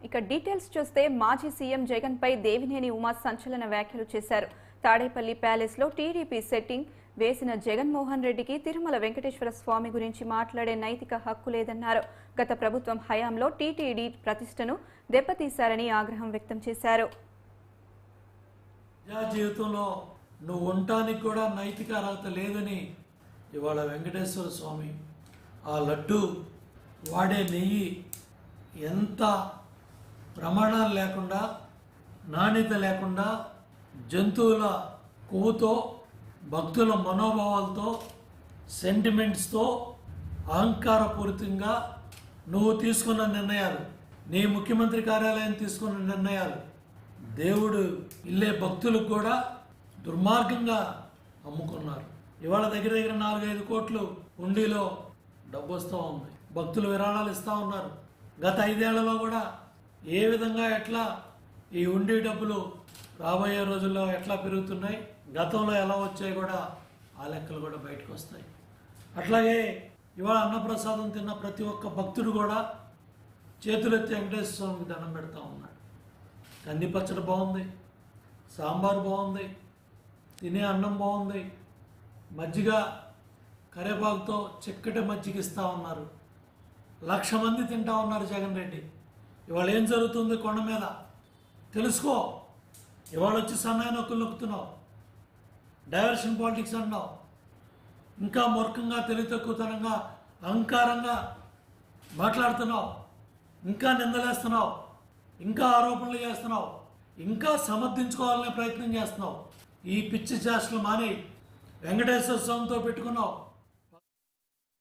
ఇక డీటెయిల్స్ చూస్తే మాజీ సీఎం జగన్ పై దేవినేని ఉమా సంచలన వ్యాఖ్యలు చేశారు. తాడేపల్లి ప్యాలెస్ లో టీడీపీ సెట్టింగ్ వేసిన జగన్మోహన్ రెడ్డికి తిరుమల వెంకటేశ్వర స్వామి గురించి మాట్లాడే నైతిక హక్కు లేదన్నారు. గత ప్రభుత్వం హయాంలో టీటీడీ ప్రతిష్టను దెబ్బతీశారని ఆగ్రహం వ్యక్తం చేశారు. జీవితంలో నువ్వు ఉండటానికి కూడా నైతిక అర్హత లేదని ఇవాళ వెంకటేశ్వర స్వామి ఆ లడ్డు వాడే నెయ్యి ఎంత ప్రమాణాలు లేకుండా, నాణ్యత లేకుండా, జంతువుల కొవ్వుతో, భక్తుల మనోభావాలతో, సెంటిమెంట్స్తో అహంకారపూరితంగా నువ్వు తీసుకున్న నిర్ణయాలు, నీ ముఖ్యమంత్రి కార్యాలయం తీసుకున్న నిర్ణయాలు దేవుడు ఇల్లే భక్తులకు కూడా దుర్మార్గంగా అమ్ముకున్నారు. ఇవాళ దగ్గర 4-5 కోట్లు హుండీలో డబ్బు వస్తూ ఉంది. భక్తులు విరాళాలు ఇస్తూ ఉన్నారు. గత 5 ఏళ్లలో కూడా ఏ విధంగా ఎట్లా ఈ హుండీ డబ్బులు రాబోయే రోజుల్లో ఎట్లా పెరుగుతున్నాయి, గతంలో ఎలా వచ్చాయి కూడా ఆ లెక్కలు కూడా బయటకు వస్తాయి. అట్లాగే ఇవాళ అన్నప్రసాదం తిన్న ప్రతి ఒక్క భక్తుడు కూడా చేతులెత్తి వెంకటేశ్వర స్వామికి దండం పెడతా ఉన్నాడు. కంది పచ్చడి బాగుంది, సాంబార్ బాగుంది, తినే అన్నం బాగుంది, మజ్జిగ కరేపాకుతో చిక్కటి మజ్జిగ ఇస్తూ ఉన్నారు. 1,00,000 మంది తింటా ఉన్నారు జగన్ రెడ్డి. ఇవాళ ఏం జరుగుతుంది కొండ మీద తెలుసుకో. ఇవాళ వచ్చి సన్నాయి నొక్కులు నొక్కుతున్నావు, డైవర్షన్ పాలిటిక్స్ అన్నావు, ఇంకా మూర్ఖంగా, తెలివి తక్కువతనంగా, అహంకారంగా మాట్లాడుతున్నావు, ఇంకా నిందలేస్తున్నావు, ఇంకా ఆరోపణలు చేస్తున్నావు, ఇంకా సమర్థించుకోవాలనే ప్రయత్నం చేస్తున్నావు. ఈ పిచ్చి చేష్టలు మాని వెంకటేశ్వర స్వామితో పెట్టుకున్నావు.